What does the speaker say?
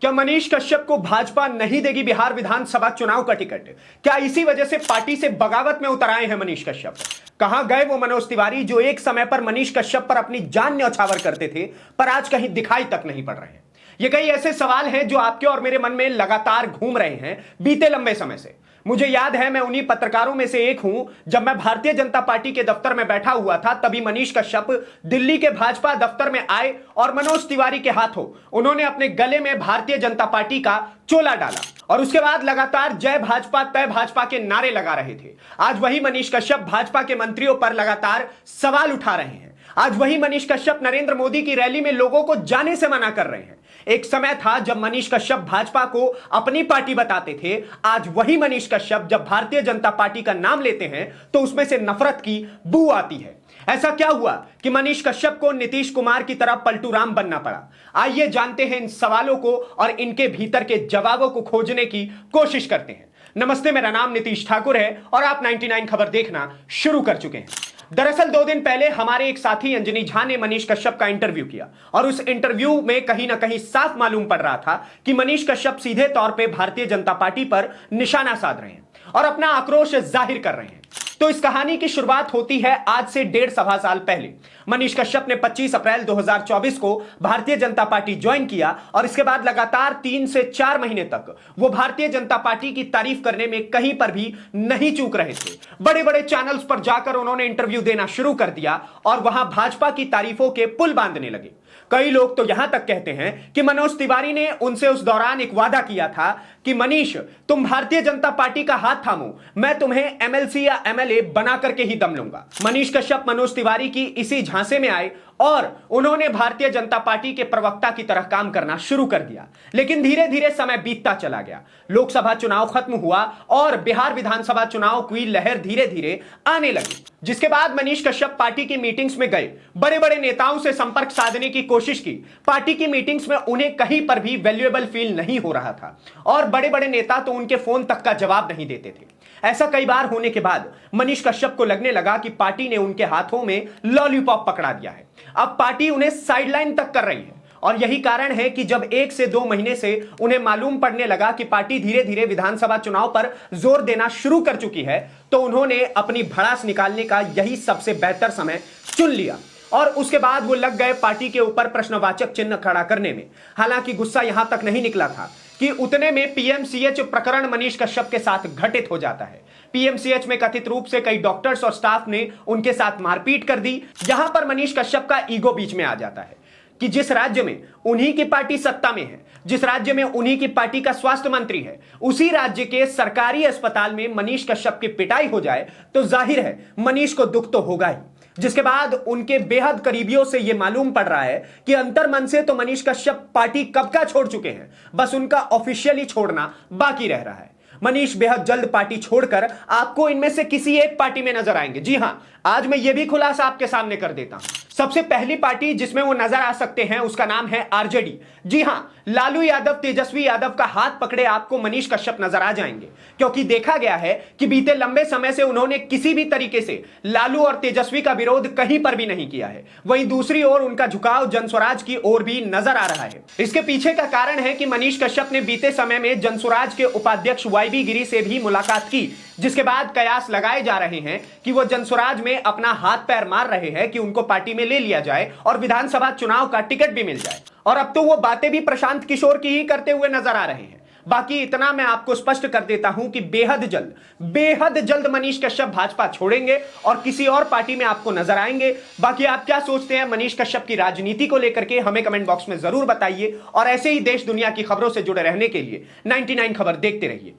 क्या मनीष कश्यप को भाजपा नहीं देगी बिहार विधानसभा चुनाव का टिकट? क्या इसी वजह से पार्टी से बगावत में उतर आए हैं मनीष कश्यप? कहां गए वो मनोज तिवारी जो एक समय पर मनीष कश्यप पर अपनी जान न्यौछावर करते थे, पर आज कहीं दिखाई तक नहीं पड़ रहे हैं? ये कई ऐसे सवाल हैं जो आपके और मेरे मन में लगातार घूम रहे हैं बीते लंबे समय से। मुझे याद है, मैं उन्हीं पत्रकारों में से एक हूं। जब मैं भारतीय जनता पार्टी के दफ्तर में बैठा हुआ था, तभी मनीष कश्यप दिल्ली के भाजपा दफ्तर में आए और मनोज तिवारी के हाथों उन्होंने अपने गले में भारतीय जनता पार्टी का चोला डाला और उसके बाद लगातार जय भाजपा तय भाजपा के नारे लगा रहे थे। आज वही मनीष कश्यप भाजपा के मंत्रियों पर लगातार सवाल उठा रहे हैं। आज वही मनीष कश्यप नरेंद्र मोदी की रैली में लोगों को जाने से मना कर रहे हैं। एक समय था जब मनीष कश्यप भाजपा को अपनी पार्टी बताते थे। आज वही मनीष कश्यप जब भारतीय जनता पार्टी का नाम लेते हैं तो उसमें से नफरत की बू आती है। ऐसा क्या हुआ कि मनीष कश्यप को नीतीश कुमार की तरह पलटू राम बनना पड़ा? आइए जानते हैं इन सवालों को और इनके भीतर के जवाबों को खोजने की कोशिश करते हैं। नमस्ते, मेरा नाम नीतीश ठाकुर है और आप 99 खबर देखना शुरू कर चुके हैं। दरअसल 2 दिन पहले हमारे एक साथी अंजनी झा ने मनीष कश्यप का इंटरव्यू किया और उस इंटरव्यू में कहीं ना कहीं साफ मालूम पड़ रहा था कि मनीष कश्यप सीधे तौर पे भारतीय जनता पार्टी पर निशाना साध रहे हैं और अपना आक्रोश जाहिर कर रहे हैं। तो इस कहानी की शुरुआत होती है आज से 1.5 सवा साल पहले। मनीष कश्यप ने 25 अप्रैल 2024 को भारतीय जनता पार्टी ज्वाइन किया और इसके बाद लगातार 3 से 4 महीने तक वो भारतीय जनता पार्टी की तारीफ करने में कहीं पर भी नहीं चूक रहे थे। बड़े बड़े चैनल्स पर जाकर उन्होंने इंटरव्यू देना शुरू कर दिया और वहां भाजपा की तारीफों के पुल बांधने लगे। कई लोग तो यहां तक कहते हैं कि मनोज तिवारी ने उनसे उस दौरान एक वादा किया था कि मनीष, तुम भारतीय जनता पार्टी का हाथ थामो, मैं तुम्हें एमएलसी या एमएलए बना करके ही दम लूंगा। मनीष कश्यप मनोज तिवारी की इसी झांसे में आए और उन्होंने भारतीय जनता पार्टी के प्रवक्ता की तरह काम करना शुरू कर दिया। लेकिन धीरे धीरे समय बीतता चला गया। लोकसभा चुनाव खत्म हुआ और बिहार विधानसभा चुनाव की लहर धीरे धीरे आने लगी, जिसके बाद मनीष कश्यप पार्टी की मीटिंग्स में गए, बड़े बड़े नेताओं से संपर्क साधने की कोशिश की। पार्टी की मीटिंग्स में उन्हें कहीं पर भी वैल्यूएबल फील नहीं हो रहा था और बड़े बड़े नेता तो उनके फोन तक का जवाब नहीं देते थे। ऐसा कई बार होने के बाद मनीष कश्यप को लगने लगा कि पार्टी ने उनके हाथों में लॉलीपॉप पकड़ा दिया है। अब पार्टी उन्हें साइडलाइन तक कर रही है और यही कारण है कि जब 1 से 2 महीने से उन्हें मालूम पड़ने लगा कि पार्टी धीरे धीरे विधानसभा चुनाव पर जोर देना शुरू कर चुकी है, तो उन्होंने अपनी भड़ास निकालने का यही सबसे बेहतर समय चुन लिया और उसके बाद वो लग गए पार्टी के ऊपर प्रश्नवाचक चिन्ह खड़ा करने में। हालांकि गुस्सा यहां तक नहीं निकला था कि उतने में पीएमसीएच प्रकरण मनीष कश्यप के साथ घटित हो जाता है। पीएमसीएच में कथित रूप से कई डॉक्टर्स और स्टाफ ने उनके साथ मारपीट कर दी। यहां पर मनीष कश्यप का ईगो बीच में आ जाता है कि जिस राज्य में उन्हीं की पार्टी सत्ता में है, जिस राज्य में उन्हीं की पार्टी का स्वास्थ्य मंत्री है, उसी राज्य के सरकारी अस्पताल में मनीष कश्यप की पिटाई हो जाए तो जाहिर है मनीष को दुख तो होगा ही। जिसके बाद उनके बेहद करीबियों से यह मालूम पड़ रहा है कि अंतर्मन से तो मनीष कश्यप पार्टी कब का छोड़ चुके हैं, बस उनका ऑफिशियली छोड़ना बाकी रह रहा है। मनीष बेहद जल्द पार्टी छोड़कर आपको इनमें से किसी एक पार्टी में नजर आएंगे। जी हां, आज मैं यह भी खुलासा आपके सामने कर देता हूं। सबसे पहली पार्टी जिसमें वो नजर आ सकते हैं उसका नाम है आरजेडी। जी हां, लालू यादव, तेजस्वी यादव का हाथ पकड़े आपको मनीष कश्यप नजर आ जाएंगे, क्योंकि देखा गया है कि बीते लंबे समय से उन्होंने किसी भी तरीके से लालू और तेजस्वी का विरोध कहीं पर भी नहीं किया है। वहीं दूसरी ओर उनका झुकाव जनस्वराज की ओर भी नजर आ रहा है। इसके पीछे का कारण है कि मनीष कश्यप ने बीते समय में जनस्वराज के उपाध्यक्ष वाईबी गिरी से भी मुलाकात की, जिसके बाद कयास लगाए जा रहे हैं कि वो जनस्वराज में अपना हाथ पैर मार रहे हैं कि उनको पार्टी में ले लिया जाए और विधानसभा चुनाव का टिकट भी मिल जाए। और अब तो वो बातें भी प्रशांत किशोर की ही करते हुए नजर आ रहे हैं। बाकी इतना मैं आपको स्पष्ट कर देता हूं कि बेहद जल्द मनीष कश्यप भाजपा छोड़ेंगे और किसी और पार्टी में आपको नजर आएंगे। बाकी आप क्या सोचते हैं मनीष कश्यप की राजनीति को लेकर के हमें कमेंट बॉक्स में जरूर बताइए और ऐसे ही देश दुनिया की खबरों से जुड़े रहने के लिए 99 खबर देखते रहिए।